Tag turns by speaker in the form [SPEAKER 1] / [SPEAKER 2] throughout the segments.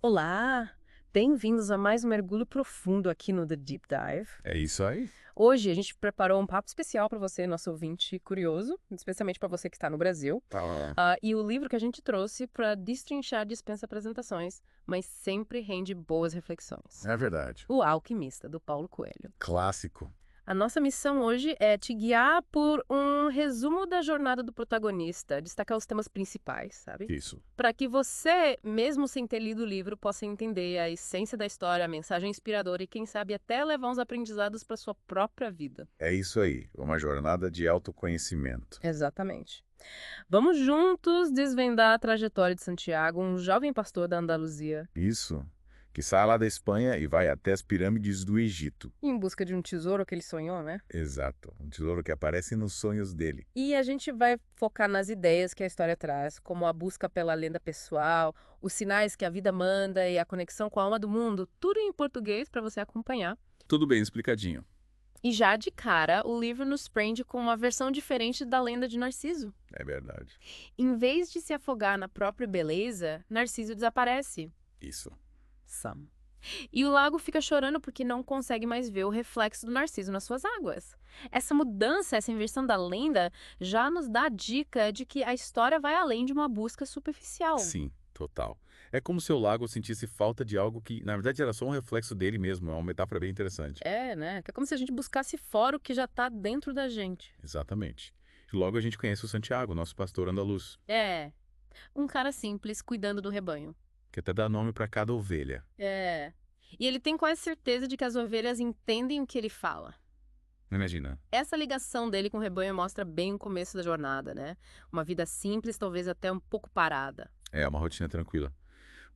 [SPEAKER 1] Olá! Bem-vindos a mais um mergulho profundo aqui no The Deep Dive.
[SPEAKER 2] É isso aí?
[SPEAKER 1] Hoje a gente preparou um papo especial para você, nosso ouvinte curioso, especialmente para você que está no Brasil.
[SPEAKER 2] Tá.
[SPEAKER 1] E o livro que a gente trouxe para destrinchar dispensa apresentações, mas sempre rende boas reflexões.
[SPEAKER 2] É verdade.
[SPEAKER 1] O Alquimista, do Paulo Coelho.
[SPEAKER 2] Clássico.
[SPEAKER 1] A nossa missão hoje é te guiar por um resumo da jornada do protagonista, destacar os temas principais, sabe?
[SPEAKER 2] Isso.
[SPEAKER 1] Para que você, mesmo sem ter lido o livro, possa entender a essência da história, a mensagem inspiradora e, quem sabe, até levar uns aprendizados para sua própria vida.
[SPEAKER 2] É isso aí. Uma jornada de autoconhecimento.
[SPEAKER 1] Exatamente. Vamos juntos desvendar a trajetória de Santiago, um jovem pastor da Andaluzia,
[SPEAKER 2] Isso. Que sai lá da Espanha e vai até as pirâmides do Egito.
[SPEAKER 1] em busca de um tesouro que ele sonhou, né?
[SPEAKER 2] Exato. Um tesouro que aparece nos sonhos dele.
[SPEAKER 1] E a gente vai focar nas ideias que a história traz, como a busca pela lenda pessoal, os sinais que a vida manda e a conexão com a alma do mundo, tudo em português para você acompanhar.
[SPEAKER 2] Tudo bem explicadinho.
[SPEAKER 1] E já de cara, o livro nos prende com uma versão diferente da lenda de Narciso.
[SPEAKER 2] É verdade.
[SPEAKER 1] Em vez de se afogar na própria beleza, Narciso desaparece.
[SPEAKER 2] Isso.
[SPEAKER 1] Sam. E o lago fica chorando porque não consegue mais ver o reflexo do Narciso nas suas águas. Essa mudança, essa inversão da lenda, já nos dá a dica de que a história vai além de uma busca superficial.
[SPEAKER 2] Sim, total. É como se o lago sentisse falta de algo que, na verdade, era só um reflexo dele mesmo. É uma metáfora bem interessante.
[SPEAKER 1] É, né? É como se a gente buscasse fora o que já tá dentro da gente.
[SPEAKER 2] Exatamente. E logo a gente conhece o Santiago, nosso pastor andaluz,
[SPEAKER 1] É, um cara simples cuidando do rebanho.
[SPEAKER 2] que até dá nome para cada ovelha.
[SPEAKER 1] É. E ele tem quase certeza de que as ovelhas entendem o que ele fala.
[SPEAKER 2] Imagina.
[SPEAKER 1] Essa ligação dele com o rebanho mostra bem o começo da jornada, né? Uma vida simples, talvez até um pouco parada.
[SPEAKER 2] É uma rotina tranquila.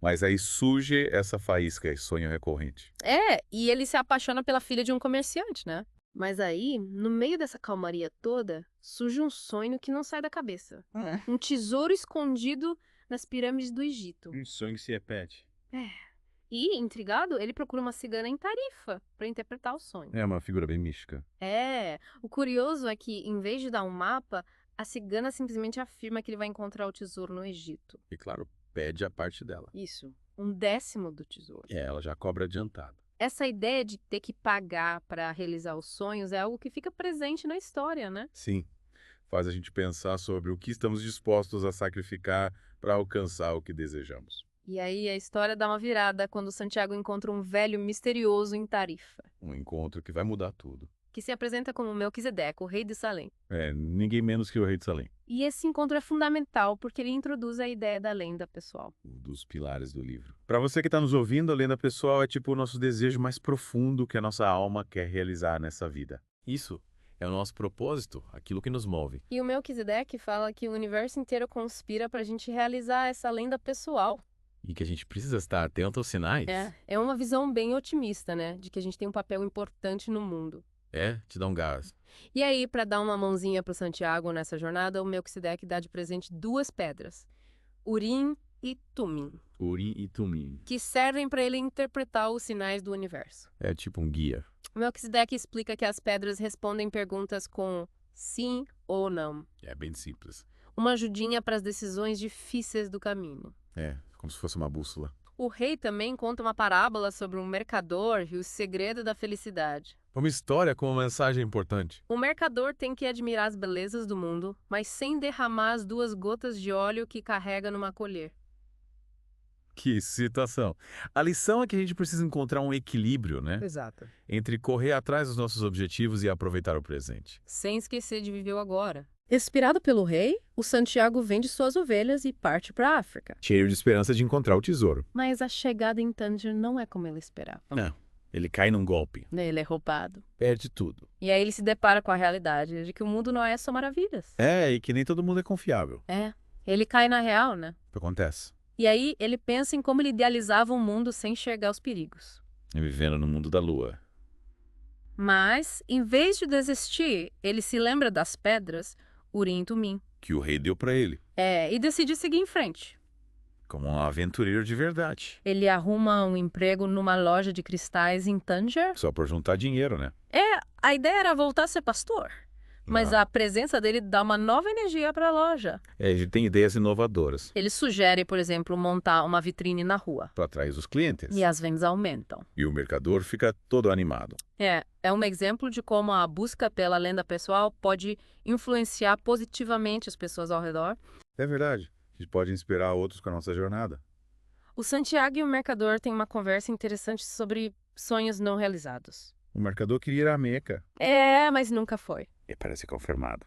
[SPEAKER 2] Mas aí surge essa faísca, esse sonho recorrente.
[SPEAKER 1] E ele se apaixona pela filha de um comerciante, né? Mas aí, no meio dessa calmaria toda, surge um sonho que não sai da cabeça. Um tesouro escondido nas pirâmides do Egito.
[SPEAKER 2] Um sonho que se repete.
[SPEAKER 1] E, intrigado, ele procura uma cigana em Tarifa para interpretar o sonho.
[SPEAKER 2] É uma figura bem mística.
[SPEAKER 1] O curioso é que, em vez de dar um mapa, a cigana simplesmente afirma que ele vai encontrar o tesouro no Egito.
[SPEAKER 2] E claro, pede a parte dela.
[SPEAKER 1] Isso, um décimo do tesouro.
[SPEAKER 2] É, ela já cobra adiantado.
[SPEAKER 1] Essa ideia de ter que pagar para realizar os sonhos é algo que fica presente na história, né?
[SPEAKER 2] Sim, faz a gente pensar sobre o que estamos dispostos a sacrificar para alcançar o que desejamos.
[SPEAKER 1] E aí a história dá uma virada quando Santiago encontra um velho misterioso em Tarifa,
[SPEAKER 2] Um encontro que vai mudar tudo.
[SPEAKER 1] que se apresenta como Melquisedeque, o rei de Salém.
[SPEAKER 2] É, ninguém menos que o rei de Salém,
[SPEAKER 1] E esse encontro é fundamental porque ele introduz a ideia da lenda pessoal.
[SPEAKER 2] um dos pilares do livro. Para você que está nos ouvindo, a lenda pessoal é tipo o nosso desejo mais profundo que a nossa alma quer realizar nessa vida. Isso é o nosso propósito, aquilo que nos move.
[SPEAKER 1] E o Melquisedeque fala que o universo inteiro conspira para a gente realizar essa lenda pessoal.
[SPEAKER 2] E que a gente precisa estar atento aos sinais.
[SPEAKER 1] É uma visão bem otimista, né? De que a gente tem um papel importante no mundo.
[SPEAKER 2] É, te dá um gás.
[SPEAKER 1] E aí, para dar uma mãozinha para o Santiago nessa jornada, o Melquisedeque dá de presente duas pedras, Urim e Tumim,
[SPEAKER 2] Urim e Tumim.
[SPEAKER 1] que servem para ele interpretar os sinais do universo.
[SPEAKER 2] É tipo um guia.
[SPEAKER 1] O Melquisedeque explica que as pedras respondem perguntas com sim ou não.
[SPEAKER 2] É bem simples.
[SPEAKER 1] Uma ajudinha para as decisões difíceis do caminho.
[SPEAKER 2] É, como se fosse uma bússola.
[SPEAKER 1] O rei também conta uma parábola sobre um mercador e o segredo da felicidade.
[SPEAKER 2] Uma história com uma mensagem importante.
[SPEAKER 1] O mercador tem que admirar as belezas do mundo, mas sem derramar as duas gotas de óleo que carrega numa colher.
[SPEAKER 2] Que situação. A lição é que a gente precisa encontrar um equilíbrio, né?
[SPEAKER 1] Exato.
[SPEAKER 2] Entre correr atrás dos nossos objetivos e aproveitar o presente.
[SPEAKER 1] Sem esquecer de viver o agora. Inspirado pelo rei, o Santiago vende suas ovelhas e parte para a África.
[SPEAKER 2] Cheio de esperança de encontrar o tesouro.
[SPEAKER 1] Mas a chegada em Tanger não é como ele esperava.
[SPEAKER 2] Não, ele cai num golpe.
[SPEAKER 1] Ele é roubado.
[SPEAKER 2] Perde tudo.
[SPEAKER 1] E aí ele se depara com a realidade de que o mundo não é só maravilhas.
[SPEAKER 2] É, e que nem todo mundo é confiável.
[SPEAKER 1] Ele cai na real, né?
[SPEAKER 2] O que acontece?
[SPEAKER 1] E aí ele pensa em como ele idealizava um mundo sem enxergar os perigos.
[SPEAKER 2] É vivendo no mundo da lua.
[SPEAKER 1] Mas, em vez de desistir, ele se lembra das pedras, Urim e Tumim.
[SPEAKER 2] Que o rei deu pra ele.
[SPEAKER 1] E decide seguir em frente.
[SPEAKER 2] Como um aventureiro de verdade.
[SPEAKER 1] Ele arruma um emprego numa loja de cristais em Tanger.
[SPEAKER 2] Só por juntar dinheiro, né?
[SPEAKER 1] A ideia era voltar a ser pastor. Mas
[SPEAKER 2] Não.
[SPEAKER 1] a presença dele dá uma nova energia para a loja.
[SPEAKER 2] Ele tem ideias inovadoras
[SPEAKER 1] Ele sugere, por exemplo, montar uma vitrine na rua.
[SPEAKER 2] para atrair os clientes.
[SPEAKER 1] E as vendas aumentam.
[SPEAKER 2] E o mercador fica todo animado.
[SPEAKER 1] É um exemplo de como a busca pela lenda pessoal pode influenciar positivamente as pessoas ao redor.
[SPEAKER 2] É verdade. A gente pode inspirar outros com a nossa jornada.
[SPEAKER 1] O Santiago e o mercador têm uma conversa interessante sobre sonhos não realizados.
[SPEAKER 2] O mercador queria ir à Meca.
[SPEAKER 1] Mas nunca foi.
[SPEAKER 2] E parece confirmado.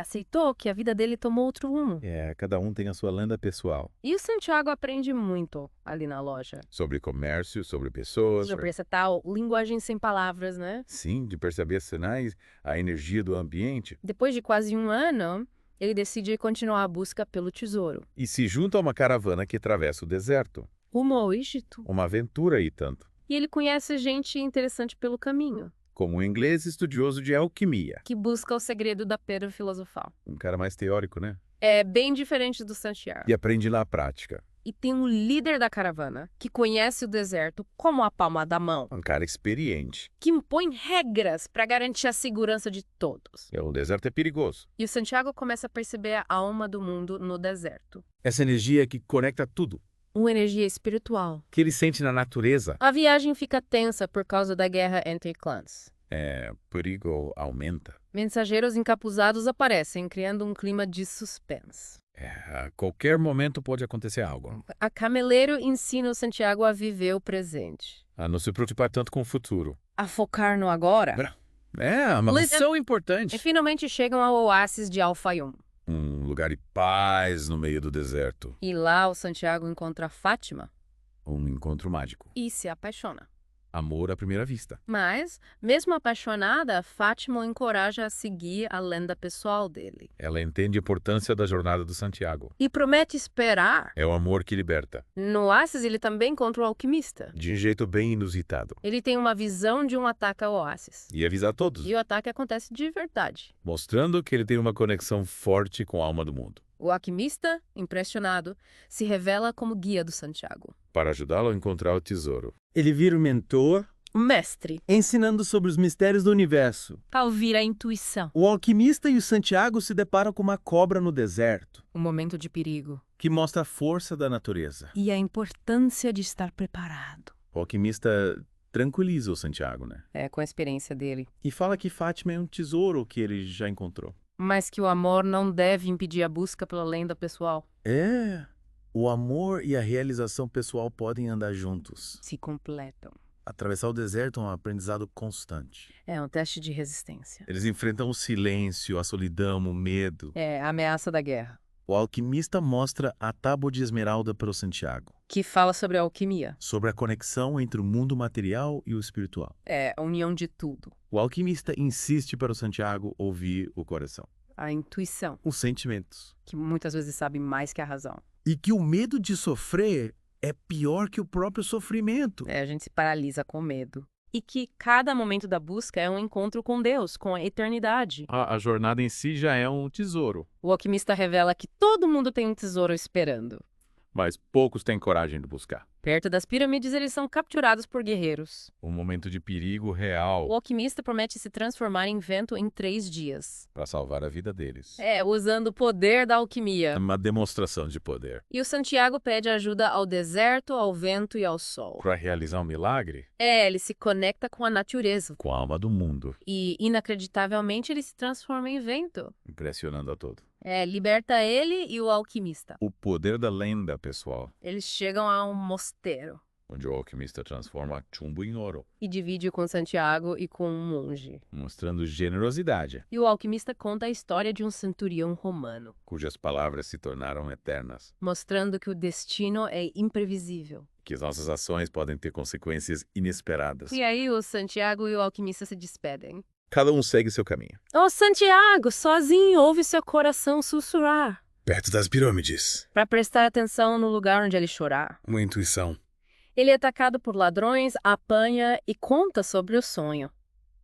[SPEAKER 1] Aceitou que a vida dele tomou outro rumo.
[SPEAKER 2] Cada um tem a sua lenda pessoal.
[SPEAKER 1] E o Santiago aprende muito ali na loja.
[SPEAKER 2] Sobre comércio, sobre pessoas.
[SPEAKER 1] Sobre essa tal linguagem sem palavras, né?
[SPEAKER 2] Sim, de perceber sinais, a energia do ambiente.
[SPEAKER 1] Depois de quase um ano, ele decide continuar a busca pelo tesouro.
[SPEAKER 2] E se junta a uma caravana que atravessa o deserto.
[SPEAKER 1] Rumo ao Egito.
[SPEAKER 2] Uma aventura e tanto.
[SPEAKER 1] E ele conhece gente interessante pelo caminho,
[SPEAKER 2] Como um inglês estudioso de alquimia.
[SPEAKER 1] que busca o segredo da pedra filosofal.
[SPEAKER 2] Um cara mais teórico, né?
[SPEAKER 1] É bem diferente do Santiago.
[SPEAKER 2] E aprende na prática.
[SPEAKER 1] E tem um líder da caravana, que conhece o deserto como a palma da mão,
[SPEAKER 2] Um cara experiente.
[SPEAKER 1] que impõe regras para garantir a segurança de todos.
[SPEAKER 2] O deserto é perigoso.
[SPEAKER 1] E o Santiago começa a perceber a alma do mundo no deserto.
[SPEAKER 2] Essa energia que conecta tudo.
[SPEAKER 1] Uma energia espiritual.
[SPEAKER 2] Que ele sente na natureza.
[SPEAKER 1] A viagem fica tensa por causa da guerra entre clãs.
[SPEAKER 2] O perigo aumenta.
[SPEAKER 1] Mensageiros encapuzados aparecem, criando um clima de suspense.
[SPEAKER 2] A qualquer momento pode acontecer algo.
[SPEAKER 1] A Cameleiro ensina o Santiago a viver o presente.
[SPEAKER 2] A não se preocupar tanto com o futuro.
[SPEAKER 1] A focar no agora.
[SPEAKER 2] Uma
[SPEAKER 1] Liz,
[SPEAKER 2] missão
[SPEAKER 1] E
[SPEAKER 2] importante.
[SPEAKER 1] finalmente chegam ao oásis de Al-Fayum.
[SPEAKER 2] Um lugar de paz no meio do deserto.
[SPEAKER 1] E lá o Santiago encontra Fátima
[SPEAKER 2] Um encontro mágico.
[SPEAKER 1] e se apaixona.
[SPEAKER 2] Amor à primeira vista.
[SPEAKER 1] Mas, mesmo apaixonada, Fátima o encoraja a seguir a lenda pessoal dele.
[SPEAKER 2] Ela entende a importância da jornada do Santiago.
[SPEAKER 1] E promete esperar.
[SPEAKER 2] É o amor que liberta.
[SPEAKER 1] No oásis ele também encontra o alquimista.
[SPEAKER 2] De um jeito bem inusitado.
[SPEAKER 1] Ele tem uma visão de um ataque ao oásis.
[SPEAKER 2] E avisar todos.
[SPEAKER 1] E o ataque acontece de verdade.
[SPEAKER 2] Mostrando que ele tem uma conexão forte com a alma do mundo.
[SPEAKER 1] O alquimista, impressionado, se revela como guia do Santiago.
[SPEAKER 2] Para ajudá-lo a encontrar o tesouro.
[SPEAKER 3] Ele vira o mentor,
[SPEAKER 1] O mestre,
[SPEAKER 3] ensinando sobre os mistérios do universo.
[SPEAKER 1] ao ouvir a intuição.
[SPEAKER 3] O alquimista e o Santiago se deparam com uma cobra no deserto,
[SPEAKER 1] Um momento de perigo.
[SPEAKER 3] que mostra a força da natureza.
[SPEAKER 1] E a importância de estar preparado.
[SPEAKER 2] O alquimista tranquiliza o Santiago, né?
[SPEAKER 1] Com a experiência dele.
[SPEAKER 3] E fala que Fátima é um tesouro que ele já encontrou.
[SPEAKER 1] Mas que o amor não deve impedir a busca pela lenda pessoal.
[SPEAKER 3] O amor e a realização pessoal podem andar juntos.
[SPEAKER 1] Se completam.
[SPEAKER 3] Atravessar o deserto é um aprendizado constante.
[SPEAKER 1] É um teste de resistência.
[SPEAKER 2] Eles enfrentam o silêncio, a solidão, o medo.
[SPEAKER 1] É a ameaça da guerra.
[SPEAKER 3] O alquimista mostra a tábua de esmeralda para o Santiago,
[SPEAKER 1] Que fala sobre a alquimia.
[SPEAKER 3] sobre a conexão entre o mundo material e o espiritual.
[SPEAKER 1] É a união de tudo.
[SPEAKER 3] O alquimista insiste para o Santiago ouvir o coração,
[SPEAKER 1] A intuição.
[SPEAKER 3] os sentimentos.
[SPEAKER 1] Que muitas vezes sabe mais que a razão.
[SPEAKER 3] E que o medo de sofrer é pior que o próprio sofrimento.
[SPEAKER 1] A gente se paralisa com medo. E que cada momento da busca é um encontro com Deus, com a eternidade.
[SPEAKER 2] A jornada em si já é um tesouro.
[SPEAKER 1] O alquimista revela que todo mundo tem um tesouro esperando.
[SPEAKER 2] Mas poucos têm coragem de buscar.
[SPEAKER 1] Perto das pirâmides, eles são capturados por guerreiros.
[SPEAKER 2] Um momento de perigo
[SPEAKER 1] O
[SPEAKER 2] real
[SPEAKER 1] alquimista promete se transformar em vento em 3 dias.
[SPEAKER 2] para salvar a vida deles.
[SPEAKER 1] Usando o poder da alquimia.
[SPEAKER 2] Uma demonstração de poder.
[SPEAKER 1] E o Santiago pede ajuda ao deserto, ao vento e ao sol.
[SPEAKER 2] Para realizar um milagre,
[SPEAKER 1] Ele se conecta com a natureza.
[SPEAKER 2] com a alma do mundo,
[SPEAKER 1] E, inacreditavelmente, ele se transforma em vento.
[SPEAKER 2] impressionando a todo.
[SPEAKER 1] Liberta ele e o alquimista.
[SPEAKER 2] O poder da lenda, pessoal,
[SPEAKER 1] Eles chegam a um mosteiro
[SPEAKER 2] onde o alquimista transforma chumbo em ouro,
[SPEAKER 1] e divide com Santiago e com um monge.
[SPEAKER 2] mostrando generosidade,
[SPEAKER 1] E o alquimista conta a história de um centurião romano,
[SPEAKER 2] cujas palavras se tornaram eternas,
[SPEAKER 1] mostrando que o destino é imprevisível.
[SPEAKER 2] que as nossas ações podem ter consequências inesperadas.
[SPEAKER 1] E aí o Santiago e o alquimista se despedem.
[SPEAKER 2] Cada um segue seu caminho.
[SPEAKER 1] Santiago, sozinho, ouve seu coração sussurrar,
[SPEAKER 2] Perto das pirâmides,
[SPEAKER 1] para prestar atenção no lugar onde ele chorar.
[SPEAKER 2] uma intuição.
[SPEAKER 1] Ele é atacado por ladrões, apanha e conta sobre o sonho.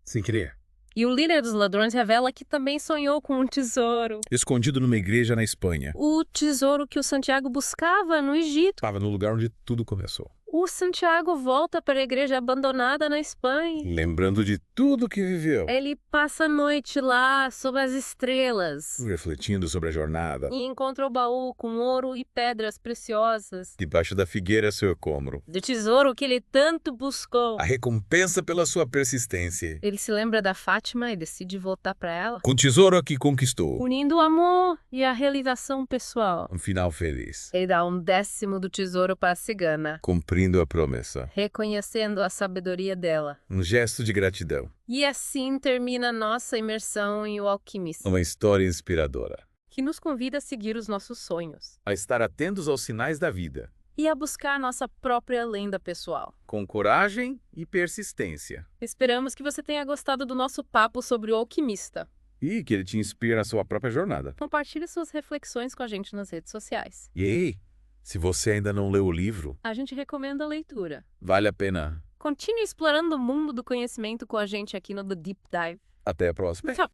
[SPEAKER 2] Sem querer.
[SPEAKER 1] E o líder dos ladrões revela que também sonhou com um tesouro.
[SPEAKER 2] Escondido numa igreja na Espanha.
[SPEAKER 1] O tesouro que o Santiago buscava no Egito.
[SPEAKER 2] Estava no lugar onde tudo começou.
[SPEAKER 1] O Santiago volta para a igreja abandonada na Espanha.
[SPEAKER 2] Lembrando de tudo que viveu,
[SPEAKER 1] Ele passa a noite lá, sob as estrelas,
[SPEAKER 2] refletindo sobre a jornada.
[SPEAKER 1] e encontra o baú com ouro e pedras preciosas,
[SPEAKER 2] Debaixo da figueira, seu cômoro.
[SPEAKER 1] do tesouro que ele tanto buscou.
[SPEAKER 2] A recompensa pela sua persistência.
[SPEAKER 1] Ele se lembra da Fátima e decide voltar para ela,
[SPEAKER 2] Com o tesouro que conquistou.
[SPEAKER 1] unindo o amor e a realização pessoal.
[SPEAKER 2] Um final feliz.
[SPEAKER 1] Ele dá 1/10 do tesouro para a cigana,
[SPEAKER 2] Cumprindo a promessa.
[SPEAKER 1] reconhecendo a sabedoria dela.
[SPEAKER 2] Um gesto de gratidão.
[SPEAKER 1] E assim termina nossa imersão em O Alquimista,
[SPEAKER 2] Uma história inspiradora.
[SPEAKER 1] que nos convida a seguir os nossos sonhos
[SPEAKER 2] A estar atentos aos sinais da vida.
[SPEAKER 1] e a buscar nossa própria lenda pessoal.
[SPEAKER 2] Com coragem e persistência.
[SPEAKER 1] Esperamos que você tenha gostado do nosso papo sobre O Alquimista.
[SPEAKER 2] E que ele te inspire na sua própria jornada.
[SPEAKER 1] Compartilhe suas reflexões com a gente nas redes sociais.
[SPEAKER 2] E aí, se você ainda não leu o livro,
[SPEAKER 1] A gente recomenda a leitura.
[SPEAKER 2] vale a pena.
[SPEAKER 1] Continue explorando o mundo do conhecimento com a gente aqui no The Deep Dive.
[SPEAKER 2] Até a próxima.
[SPEAKER 1] Tchau!